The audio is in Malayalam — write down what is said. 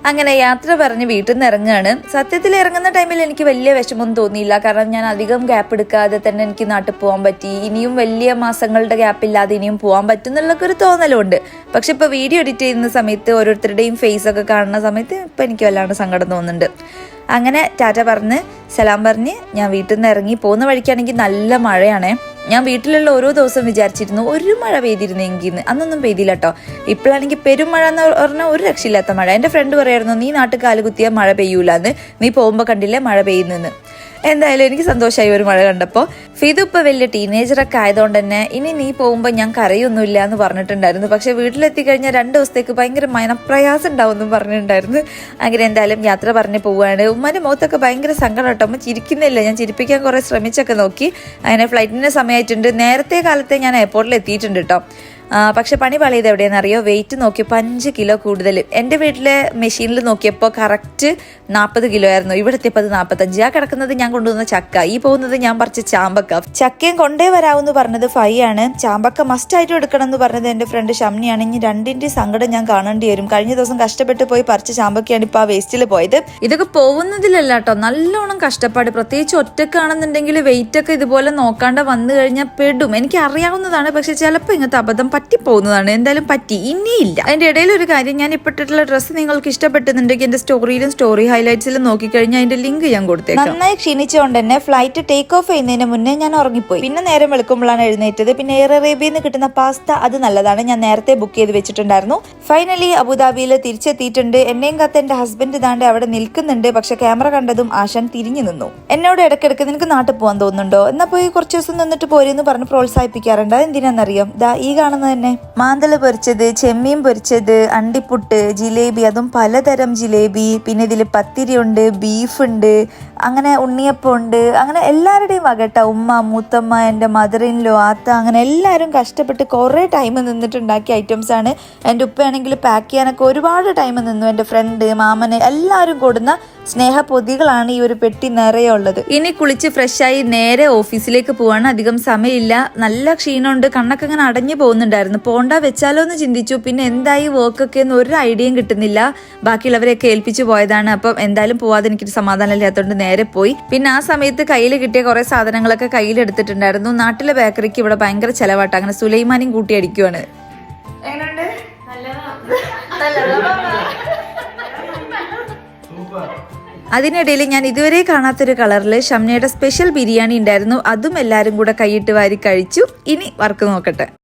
അങ്ങനെ യാത്ര പറഞ്ഞ് വീട്ടിൽ നിന്ന് ഇറങ്ങുകയാണ്. സത്യത്തിൽ ഇറങ്ങുന്ന ടൈമിൽ എനിക്ക് വലിയ വിഷമമൊന്നും തോന്നിയില്ല. കാരണം ഞാൻ അധികം ഗ്യാപ്പ് എടുക്കാതെ തന്നെ എനിക്ക് നാട്ടിൽ പോകാൻ പറ്റി. ഇനിയും വലിയ മാസങ്ങളുടെ ഗ്യാപ്പില്ലാതെ ഇനിയും പോകാൻ പറ്റും എന്നുള്ളൊക്കെ ഒരു തോന്നലുണ്ട്. പക്ഷെ ഇപ്പോൾ വീഡിയോ എഡിറ്റ് ചെയ്യുന്ന സമയത്ത് ഓരോരുത്തരുടെയും ഫേസ് ഒക്കെ കാണുന്ന സമയത്ത് ഇപ്പം എനിക്ക് വല്ലാണ്ട് സങ്കടം തോന്നുന്നുണ്ട്. അങ്ങനെ ടാറ്റ പറഞ്ഞ് സലാം പറഞ്ഞ് ഞാൻ വീട്ടിൽ നിന്ന് ഇറങ്ങി. പോകുന്ന വഴിക്കാണെങ്കിൽ നല്ല മഴയാണേ. ഞാൻ വീട്ടിലുള്ള ഓരോ ദിവസം വിചാരിച്ചിരുന്നു ഒരു മഴ പെയ്തിരുന്നെങ്കിൽ. അന്നൊന്നും പെയ്തില്ല കേട്ടോ. ഇപ്പോഴാണെങ്കിൽ പെരും മഴ എന്ന് പറഞ്ഞാൽ ഒരു രക്ഷയില്ലാത്ത മഴ. എൻ്റെ ഫ്രണ്ട് പറയായിരുന്നു, നീ നാട്ടിൽ കാലുകുത്തിയാൽ മഴ പെയ്യൂലെന്ന്, നീ പോകുമ്പോൾ കണ്ടില്ലേ മഴ പെയ്യുന്നെന്ന്. എന്തായാലും എനിക്ക് സന്തോഷമായി ഒരു മഴ കണ്ടപ്പോൾ. ഫിദു ഇപ്പോൾ വലിയ ടീനേജറൊക്കെ ആയതുകൊണ്ട് തന്നെ ഇനി നീ പോകുമ്പോൾ ഞാൻ കരയൊന്നുമില്ല എന്ന് പറഞ്ഞിട്ടുണ്ടായിരുന്നു. പക്ഷെ വീട്ടിലെത്തിക്കഴിഞ്ഞാൽ 2 ദിവസത്തേക്ക് ഭയങ്കര മനപ്രയാസം ഉണ്ടാവും എന്നും പറഞ്ഞിട്ടുണ്ടായിരുന്നു. അങ്ങനെ എന്തായാലും യാത്ര പറഞ്ഞ് പോവുകയാണ്. ഉമ്മാൻ്റെ മുഖത്തൊക്കെ ഭയങ്കര സങ്കടം കേട്ടോ. അമ്മ ചിരിക്കുന്നില്ല. ഞാൻ ചിരിപ്പിക്കാൻ കുറേ ശ്രമിച്ചൊക്കെ നോക്കി. അങ്ങനെ ഫ്ലൈറ്റിൻ്റെ സമയമായിട്ടുണ്ട്. നേരത്തെ കാലത്തെ ഞാൻ എയർപോർട്ടിൽ എത്തിയിട്ടുണ്ട് കേട്ടോ. പക്ഷെ പണി പളിയത് എവിടെയെന്ന് അറിയോ? വെയിറ്റ് നോക്കിയപ്പോൾ 5 കിലോ കൂടുതൽ. എൻ്റെ വീട്ടിലെ മെഷീനിൽ നോക്കിയപ്പോൾ കറക്റ്റ് 40 കിലോ ആയിരുന്നു. ഇവിടെ എത്തിയപ്പോൾ അത് 45. ആ കിടക്കുന്നത് ഞാൻ കൊണ്ടുവന്ന ചക്ക, ഈ പോകുന്നത് ഞാൻ പറിച്ച ചാമ്പക്ക. ചക്കയും കൊണ്ടേ വരാമെന്ന് പറഞ്ഞത് ഫൈയാണ്. ചാമ്പക്ക മസ്റ്റായിട്ടും എടുക്കണം എന്ന് പറഞ്ഞത് എൻ്റെ ഫ്രണ്ട് ഷംനിയാണ്. ഇനി രണ്ടിൻ്റെ സങ്കടം ഞാൻ കാണേണ്ടി വരും. കഴിഞ്ഞ ദിവസം കഷ്ടപ്പെട്ട് പോയി പറിച്ച ചാമ്പക്കയാണ് ഇപ്പോൾ ആ വേസ്റ്റിൽ പോയത്. ഇതൊക്കെ പോകുന്നതിലല്ല കേട്ടോ, നല്ലോണം കഷ്ടപ്പാട്. പ്രത്യേകിച്ച് ഒറ്റക്കാണെന്നുണ്ടെങ്കിൽ വെയിറ്റ് ഒക്കെ ഇതുപോലെ നോക്കാണ്ട് വന്നു കഴിഞ്ഞാൽ പെടും. എനിക്ക് അറിയാവുന്നതാണ്. പക്ഷെ ചിലപ്പോൾ ഇങ്ങനത്തെ അബദ്ധം പറ്റിപ്പോകുന്നതാണ്. എന്തായാലും പറ്റി, ഇനിയില്ല. അതിൻ്റെ ഇടയിൽ ഒരു കാര്യം, ഞാൻ ഇട്ടിട്ടുള്ള ഡ്രസ്സ് നിങ്ങൾക്ക് ഇഷ്ടപ്പെട്ടെന്നുണ്ടെങ്കിൽ എൻ്റെ സ്റ്റോറിയിലും സ്റ്റോറി ഹൈലൈറ്റ്സിലും നോക്കിക്കഴിഞ്ഞാൽ അതിന്റെ ലിങ്ക് ഞാൻ കൊടുത്തേക്കാം. നന്നായി ക്ഷീണിച്ചുകൊണ്ട് തന്നെ ഫ്ലൈറ്റ് ടേക്ക് ഓഫ് ചെയ്യുന്നതിന് മുന്നേ ഞാൻ ഉറങ്ങിപ്പോയി. പിന്നെ നേരം വെളുക്കുമ്പോഴാണ് എഴുന്നേറ്റത്. പിന്നെ എയർ അറേബ്യയിൽ നിന്ന് കിട്ടുന്ന പാസ്ത, അത് നല്ലതാണ്. ഞാൻ നേരത്തെ ബുക്ക് ചെയ്ത് വെച്ചിട്ടുണ്ടായിരുന്നു. ഫൈനലി അബുദാബിയിൽ തിരിച്ചെത്തിയിട്ടുണ്ട്. എന്നെയും കത്ത് എൻ്റെ ഹസ്ബൻഡ് ഇതാണ്ട് അവിടെ നിൽക്കുന്നുണ്ട്. പക്ഷെ ക്യാമറ കണ്ടതും ആശാൻ തിരിഞ്ഞു നിന്നു. എന്നോട് ഇടയ്ക്കിടയ്ക്ക് നിനക്ക് നാട്ടിൽ പോകാൻ തോന്നുന്നുണ്ടോ, എന്നാ പോയി കുറച്ച് ദിവസം നിന്നിട്ട് പോരെന്ന് പറഞ്ഞ് പ്രോത്സാഹിപ്പിക്കാറുണ്ട്. അതെന്തിനാണെന്നറിയാം? ദാ ഈ കാണുന്ന തന്നെ മാന്തള് പൊരിച്ചത്, ചെമ്മീൻ പൊരിച്ചത്, അണ്ടിപ്പുട്ട്, ജിലേബി, അതും പലതരം ജിലേബി. പിന്നെ ഇതിൽ പത്തിരി ഉണ്ട്, ബീഫ് ഉണ്ട്, അങ്ങനെ ഉണ്ണിയപ്പം ഉണ്ട്. അങ്ങനെ എല്ലാവരുടെയും വകട്ട. ഉമ്മ, മൂത്തമ്മ, എൻ്റെ മദർ ഇൻ ലോ, ആത്ത, അങ്ങനെ എല്ലാവരും കഷ്ടപ്പെട്ട് കുറേ ടൈം നിന്നിട്ടുണ്ടാക്കിയ ഐറ്റംസ് ആണ്. എൻ്റെ ഉപ്പയാണെങ്കിൽ പാക്ക് ചെയ്യാനൊക്കെ ഒരുപാട് ടൈം നിന്നു. എൻ്റെ ഫ്രണ്ട്, മാമന്, എല്ലാവരും കൊടുന്ന സ്നേഹപ്പൊതികളാണ് ഈ ഒരു പെട്ടി നിറയെ ഉള്ളത്. ഇനി കുളിച്ച് ഫ്രഷായി നേരെ ഓഫീസിലേക്ക് പോവാണ്. അധികം സമയമില്ല. നല്ല ക്ഷീണമുണ്ട്. കണ്ണൊക്കെ ഇങ്ങനെ അടഞ്ഞു പോകുന്നുണ്ടായിരുന്നു. പോണ്ട വെച്ചാലോ എന്ന് ചിന്തിച്ചു. പിന്നെ എന്തായി വർക്കൊക്കെ എന്ന് ഒരു ഐഡിയയും കിട്ടുന്നില്ല. ബാക്കിയുള്ളവരെയൊക്കെ ഏൽപ്പിച്ചു പോയതാണ്. അപ്പം എന്തായാലും പോവാതെ എനിക്കൊരു സമാധാനം ഇല്ലാത്തതുകൊണ്ട് നേരെ പോയി. പിന്നെ ആ സമയത്ത് കയ്യിൽ കിട്ടിയ കുറെ സാധനങ്ങളൊക്കെ കയ്യിലെടുത്തിട്ടുണ്ടായിരുന്നു. നാട്ടിലെ ബേക്കറിക്ക് ഇവിടെ ഭയങ്കര ചെലവാട്ടോ. അങ്ങനെ സുലൈമാനിയും കൂട്ടി അടിക്കുവാണ്. അതിനിടയിൽ ഞാൻ ഇതുവരെ കാണാത്തൊരു കളറിൽ ഷംനയുടെ സ്പെഷ്യൽ ബിരിയാണി ഉണ്ടായിരുന്നു. അതും എല്ലാവരും കൂടെ കൈയിട്ട് വാരി കഴിച്ചു. ഇനി വർക്ക് നോക്കട്ടെ.